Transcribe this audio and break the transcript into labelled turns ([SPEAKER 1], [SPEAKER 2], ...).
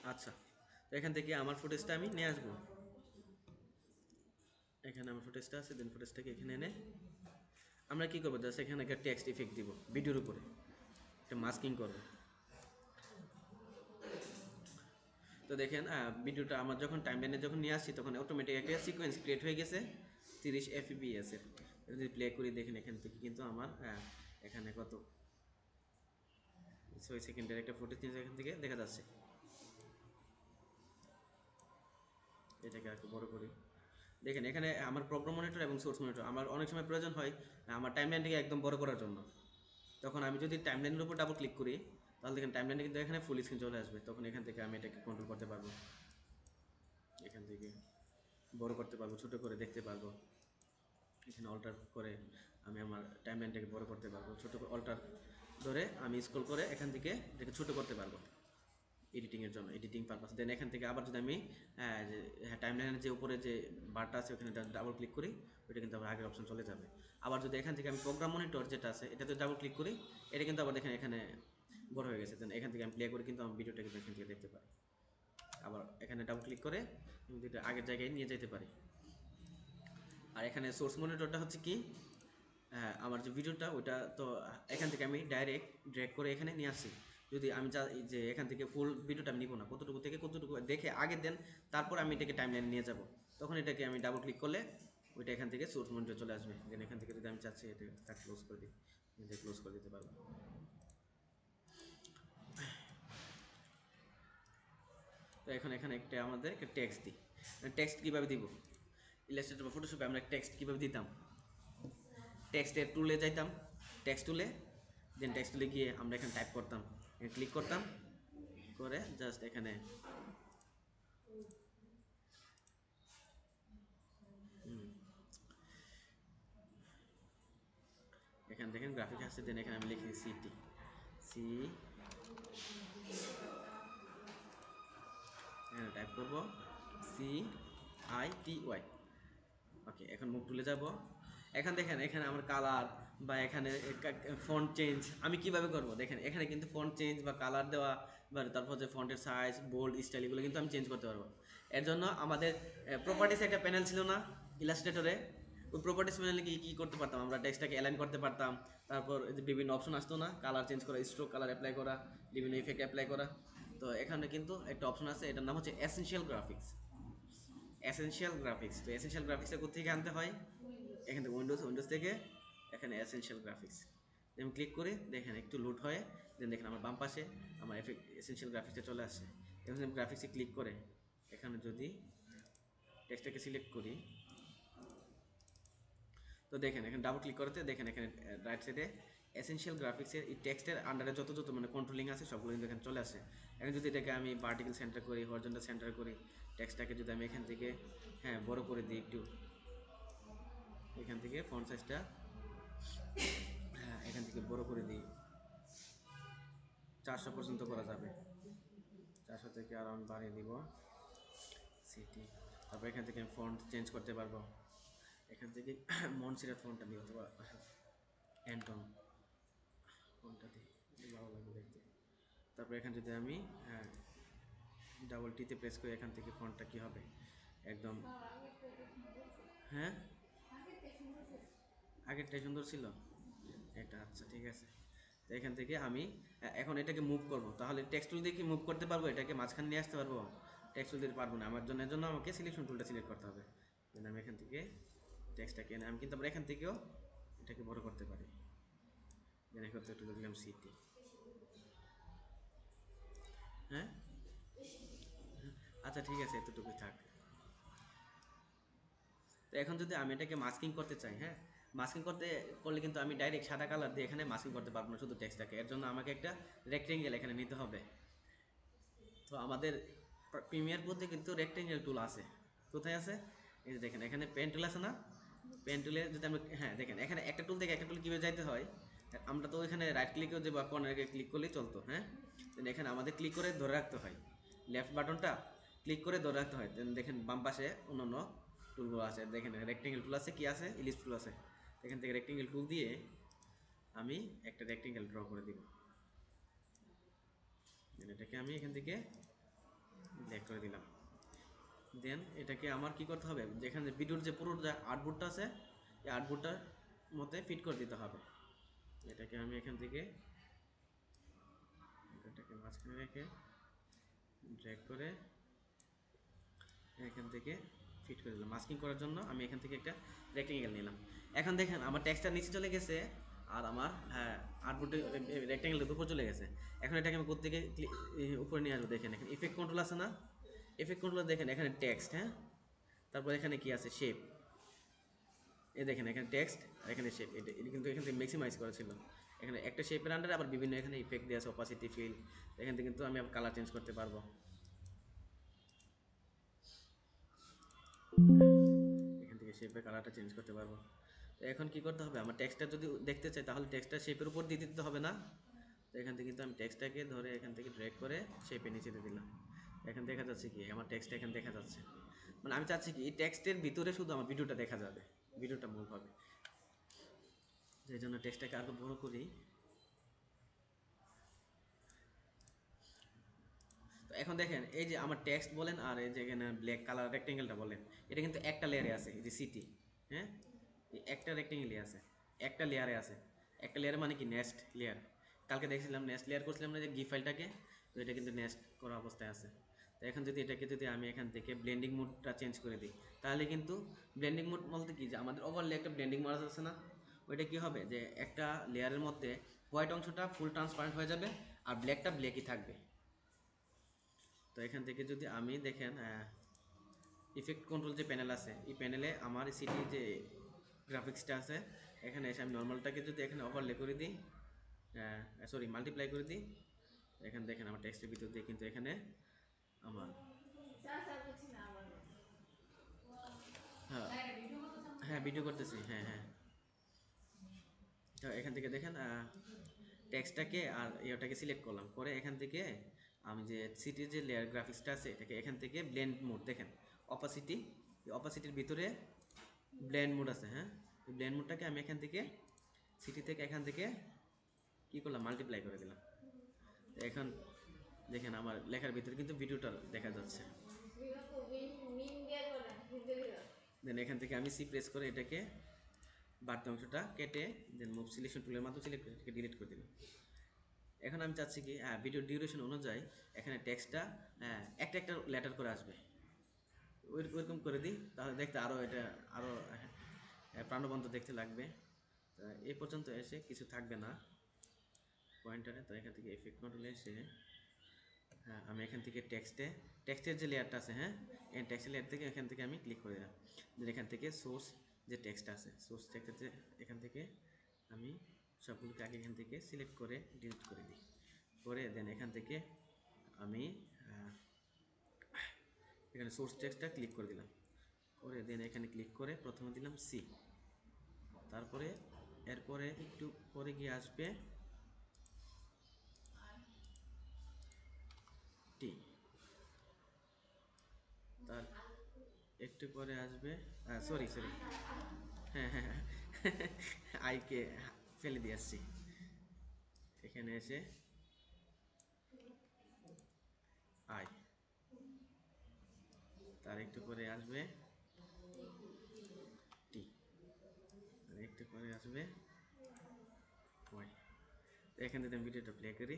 [SPEAKER 1] আচ্ছা, তো এখান থেকে আমার ফুটেজটা আমি নিয়ে আসবো। এখানে আমার ফুটেজটা আছে, দেন ফুটেজটাকে এখানে এনে আমরা কি করবো, জাস্ট এখানে একটা টেক্সট ইফেক্ট দিব ভিডিওর উপরে, একটা মাস্কিং করবো। তো দেখেন ভিডিওটা আমার যখন টাইমলাইনে যখন নিয়ে আসছি তখন অটোমেটিক একটা সিকোয়েন্স ক্রিয়েট হয়ে গেছে 30 fps এর। যদি প্লে করি দেখেন এখান থেকে কিন্তু আমার এখানে কত 6 সেকেন্ডের একটা ফুটেজ এখান থেকে দেখা যাচ্ছে। এটাকে আর একটু বড় করি। দেখেন এখানে আমার প্রোগ্রাম মনিটর এবং সোর্স মনিটর আমার অনেক সময় প্রয়োজন হয় আমার টাইমলাইনটাকে একদম বড় করার জন্য। তখন আমি যদি টাইমলাইনের উপর ডাবল ক্লিক করি তাহলে দেখেন টাইমলাইনে কিন্তু এখানে ফুল স্ক্রিন চলে আসবে। তখন এখান থেকে আমি এটাকে কন্ট্রোল করতে পারবো, এখান থেকে বড় করতে পারবো, ছোট করে দেখতে পারবো। এখানে অল্টার করে আমি আমার টাইমলাইনটাকে বড় করতে পারবো, ছোট অল্টার ধরে আমি স্ক্রল করে এখান থেকে এটাকে ছোট করতে পারবো এডিটিংয়ের জন্য, এডিটিং পারপাস। দেন এখান থেকে আবার যদি আমি টাইমলাইনের যে উপরে যে বারটা আছে ওখানে ডাবল ক্লিক করি, ওইটা কিন্তু আবার আগের অপশন চলে যাবে। আবার যদি এখান থেকে আমি প্রোগ্রাম মনিটর যেটা আছে এটাতে ডাবল ক্লিক করি, এটা কিন্তু আবার দেখেন এখানে বড় হয়ে গেছে। দেন এখান থেকে আমি প্লে করে কিন্তু আমার ভিডিওটা কিন্তু এখান থেকে দেখতে পারি। আবার এখানে ডাবল ক্লিক করে আমি এটা আগের জায়গায় নিয়ে যেতে পারি। আর এখানে সোর্স মনিটরটা হচ্ছে কি, আমার যে ভিডিওটা ওইটা তো এখান থেকে আমি ডাইরেক্ট ড্র্যাগ করে এখানে নিয়ে আসি। যদি আমি যে এখান থেকে ফুল ভিডিওটা আমি নিব না, কতটুকু থেকে কতটুকু দেখে আগে দেন তারপর আমি এটাকে টাইমলাইনে নিয়ে যাব, তখন এটাকে আমি ডাবল ক্লিক করলে ওইটা এখান থেকে সোর্স মনিটর চলে আসবে। দেন এখান থেকে যদি আমি চাচ্ছি এটা ক্লোজ করে দিই, এটা ক্লোজ করে দিতে পারবো। তো এখন এখানে একটা আমাদের একটা টেক্সট দিই। টেক্সট কীভাবে দিব, ইলাস্ট্রেটর বা ফটোশপে আমরা টেক্সট কীভাবে দিতাম, টেক্সটের টুলে যাইতাম, টেক্সট টুলে, দেন টেক্সট টুলে গিয়ে আমরা এখানে টাইপ করতাম, ক্লিক করতাম করে জাস্ট এখানে এখানে দেখেন গ্রাফিক আসছে। দেন এখানে আমি লিখি সিটি, সি, এখানে টাইপ করব CITY। ওকে, এখন মুখ তুলে যাব। এখন দেখেন এখানে আমার কালার বা এখানে ফন্ট চেঞ্জ আমি কিভাবে করব, দেখেন এখানে কিন্তু ফন্ট চেঞ্জ বা কালার দেওয়া বা তারপর যে ফন্টের সাইজ, বোল্ড, স্টাইল এগুলো কিন্তু আমি চেঞ্জ করতে পারবো। এর জন্য আমাদের প্রপার্টিস একটা প্যানেল ছিল না ইলাস্ট্রেটরে, ওই প্রপার্টিস প্যানেলে কি কী করতে পারতাম আমরা, টেক্সটটাকে অ্যালাইন করতে পারতাম। তারপর যে বিভিন্ন অপশন আসতো না, কালার চেঞ্জ করা, স্ট্রোক কালার অ্যাপ্লাই করা, বিভিন্ন ইফেক্ট অ্যাপ্লাই করা। তো এখানে কিন্তু একটা অপশন আছে, এটার নাম হচ্ছে এসেনশিয়াল গ্রাফিক্স। এসেনশিয়াল গ্রাফিক্স, তো এসেনশিয়াল গ্রাফিক্সটা কোথেকে আনতে হয়, এখান থেকে উইন্ডোজ থেকে এখানে এসেনশিয়াল গ্রাফিক্স আমি ক্লিক করি, দেখেন একটু লোড হয়। দেন দেখেন আমার বাম পাশে আমার এসেনশিয়াল গ্রাফিক্সটা চলে আসছে। এবং আমি গ্রাফিক্সে ক্লিক করে এখানে যদি টেক্সটটাকে সিলেক্ট করি, তো দেখেন এখানে ডাবল ক্লিক করতে দেখেন এখানে রাইট সাইডে এসেনশিয়াল গ্রাফিক্সের এই টেক্সটের আন্ডারে যত যত মানে কন্ট্রোলিং আছে সবগুলো কিন্তু এখানে চলে আসে। এখন যদি এটাকে আমি ভার্টিক্যাল সেন্টার করি, হরিজন্টাল সেন্টার করি, টেক্সটটাকে যদি আমি এখান থেকে বড় করে দিই একটু, এখান থেকে ফন্ট সাইজটা এখান থেকে বড় করে দিই, 400 পর্যন্ত করা যাবে, 400 থেকে অ্যারাউন্ড বাড়িয়ে দিব সিটি। তারপর এখান থেকে আমি ফন্ট চেঞ্জ করতে পারবো, এখান থেকে মনসিরার ফন্টটা নিয়ে অথবা অ্যান্টন ফন্টটা দিই, ভালো লাগবে দেখতে। তারপর এখানে যদি আমি ডাবল টিতে প্রেস করি এখান থেকে ফন্টটা কী হবে একদম, হ্যাঁ আগেরটাই সুন্দর ছিল এটা। আচ্ছা ঠিক আছে, তো এখান থেকে আমি এখন এটাকে মুভ করব, তাহলে টেক্সট টুল দিয়ে কি মুভ করতে পারবো, এটাকে মাঝখানে নিয়ে আসতে পারবো, টেক্সট টুল দিয়ে পারবো না। আমার জন্য এর জন্য আমাকে সিলেকশন টুলটা সিলেক্ট করতে হবে। দেন আমি এখান থেকে টেক্সটটাকে এনে আমি কিন্তু আবার এখান থেকেও এটাকে বড় করতে পারি। দেন এখন একটু দিলাম সিটি, হ্যাঁ আচ্ছা ঠিক আছে এতটুকুই থাক। তো এখন যদি আমি এটাকে মাস্কিং করতে চাই, মাস্কিং করলে কিন্তু আমি ডাইরেক্ট সাদা কালার দিয়ে এখানে মাস্কিং করতে পারবো না শুধু টেক্সটটাকে, এর জন্য আমাকে একটা রেক্টেঙ্গেল এখানে নিতে হবে। তো আমাদের প্রিমিয়ার প্রোতে কিন্তু রেক্টেঙ্গেল টুল আছে, কোথায় আছে, এই যে দেখেন এখানে পেন টুল আছে না, পেন টুলে যদি আমরা দেখেন এখানে একটা টুল থেকে একটা টুল কীভাবে যাইতে হয়, আমরা তো এখানে রাইট ক্লিকেও যে বা কর্নারে ক্লিক করলেই চলতো, দেন এখানে আমাদের ক্লিক করে ধরে রাখতে হয়, লেফট বাটনটা ক্লিক করে ধরে রাখতে হয়। দেন দেখেন বাম পাশে অন্যান্য টুলগুলো আছে, দেখেন রেক্টেঙ্গেল টুল আছে, কি আছে, ইলিশ টুল আছে। এখান থেকে রেক্টেঙ্গেল টুল দিয়ে আমি একটা রেক্টেঙ্গেল ড্র করে দিব। এটাকে আমি এখান থেকে ব্ল্যাক করে দিলাম। দেন এটাকে আমার কি করতে হবে, যেখানে ভিডিওর যে পুরো যে আউটপুটটা আছে এই আউটপুটটার মধ্যে ফিট করে দিতে হবে। এটাকে আমি এখান থেকে এটাকে মাঝখানে রেখে ড্র্যাগ করে এখান থেকে ফিট করে দিলাম। মাস্কিং করার জন্য আমি এখান থেকে একটা রেক্টেঙ্গেল নিলাম। এখন দেখেন আমার টেক্সটটা নিচে চলে গেছে আর আমার আউটপুটে রেক্টেঙ্গেলটা উপর চলে গেছে। এখন এটাকে আমি কোত্থেকে উপরে নিয়ে আসবো, দেখেন এখানে ইফেক্ট কন্ট্রোল আছে না, ইফেক্ট কন্ট্রোল দেখেন এখানে টেক্সট, হ্যাঁ, তারপর এখানে কি আছে শেপ, এই দেখেন এখানে টেক্সট আর এখানে শেপ। এটা কিন্তু এখান থেকে ম্যাক্সিমাইজ করা ছিল। এখানে একটা শেপের আন্ডারে আবার বিভিন্ন এখানে ইফেক্ট দেওয়া আছে, অপাসিটি, ফিল। এখান থেকে কিন্তু আমি আবার কালার চেঞ্জ করতে পারবো। এখান থেকে শেপের কালারটা চেঞ্জ করতে পারবো। তো এখন কি করতে হবে, আমার টেক্সটটা যদি দেখতে চাই তাহলে টেক্সটটা শেপের উপর দিয়ে দিতে হবে না। তো এখান থেকে কিন্তু আমি টেক্সটটাকে ধরে এখান থেকে ড্র্যাগ করে শেপের নিচে দিয়ে দিলাম। এখন দেখা যাচ্ছে কি আমার টেক্সটটা এখানে দেখা যাচ্ছে। মানে আমি চাচ্ছি কি এই টেক্সটের ভিতরে শুধু আমার ভিডিওটা দেখা যাবে, ভিডিওটা মুভ হবে। সেই জন্য টেক্সটটাকে আরো বড় করি। তো এখন দেখেন এই যে আমার টেক্সট বলেন আর এই যে এখানে ব্ল্যাক কালার রেক্টেঙ্গেলটা বলেন, এটা কিন্তু একটা লেয়ারে আছে, এই যে সিটি, হ্যাঁ, এই একটা রেক্টেঙ্গেলই আছে, একটা লেয়ারে আছে। একটা লেয়ারে মানে কি নেক্সট লেয়ার। কালকে দেখছিলাম নেক্সট লেয়ার করছিলাম না যে গি ফাইলটাকে, তো এটা কিন্তু নেক্সট করা অবস্থায় আছে। তো এখন যদি এটাকে যদি আমি এখান থেকে ব্লেন্ডিং মোডটা চেঞ্জ করে দিই তাহলে কিন্তু ব্লেন্ডিং মোড বলতে কি যে আমাদের ওভারলে একটা ব্লেন্ডিং মারা আছে না, ওইটা কি হবে যে একটা লেয়ারের মধ্যে হোয়াইট অংশটা ফুল ট্রান্সপারেন্ট হয়ে যাবে আর ব্ল্যাকটা ব্ল্যাকই থাকবে। তো এখান থেকে যদি আমি দেখেন ইফেক্ট কন্ট্রোল যে প্যানেল আছে এই প্যানেলে আমার সিটির যে গ্রাফিক্সটা আছে এখানে এসে আমি নর্মালটাকে যদি এখানে ওভারলে করে দিই, সরি মাল্টিপ্লাই করে দিই, এখানে দেখেন আমার টেক্সটের ভিতর দিয়ে কিন্তু এখানে আমার হ্যাঁ হ্যাঁ ভিডিও করতেছি, হ্যাঁ হ্যাঁ। তো এখান থেকে দেখেন টেক্সটটাকে আর ইয়েটাকে সিলেক্ট করলাম, করে এখান থেকে আমি যে সিটির যে লেয়ার গ্রাফিক্সটা আছে এটাকে এখান থেকে ব্লেন্ড মোড দেখেন অপাসিটি, অপাসিটির ভিতরে ব্লেন্ড মোড আছে, হ্যাঁ, এই ব্লেন্ড মোডটাকে আমি এখান থেকে সিটি থেকে এখান থেকে কী করলাম মাল্টিপ্লাই করে দিলাম। তো এখন দেখেন আমার লেখার ভিতরে কিন্তু ভিডিওটা দেখা যাচ্ছে। দেন এখান থেকে আমি সি প্রেস করে এটাকে বাড়তি অংশটা কেটে দেন মুভ সিলেকশন টুলের মাধ্যমে সিলেক্ট করে এটাকে ডিলিট করে দিলাম। এখন আমি চাচ্ছি কি ভিডিও ডিউরেশন অনুযায়ী এখানে টেক্সটটা একটা একটা লেটার করে আসবে, ওইরকম করে দিই তাহলে দেখতে আরও এটা আরও প্রাণবন্ত দেখতে লাগবে। তো এই পর্যন্ত এসে কিছু থাকবে না পয়েন্টারে। তো এখান থেকে এফেক্ট কন্ট্রোলে এসে আমি এখান থেকে টেক্সটের যে লেয়ারটা আছে, হ্যাঁ, এই টেক্সটের লেয়ার থেকে এখান থেকে আমি ক্লিক করে দিলাম। এখান থেকে সোর্স যে টেক্সট আছে সোর্স টেক্সটে এখান থেকে আমি সবগুলোকে আগে এখান থেকে সিলেক্ট করে ডিলিট করে দিই, করে দেন এখান থেকে আমি এখানে সোর্স টেক্সটটা ক্লিক করে দিলাম, করে দেন এখানে ক্লিক করে প্রথমে দিলাম সি, তারপরে এরপরে একটু পরে গিয়ে আসবে টি, তার একটু পরে আসবে সরি সরি, হ্যাঁ হ্যাঁ হ্যাঁ আইকে ফেলে দিয়ে আসছি। এখানে এসে আই, তার একটু পরে আসবে টি, আর একটু পরে আসবে ওয়াই। এখান থেকে আমি ভিডিওটা প্লে করি।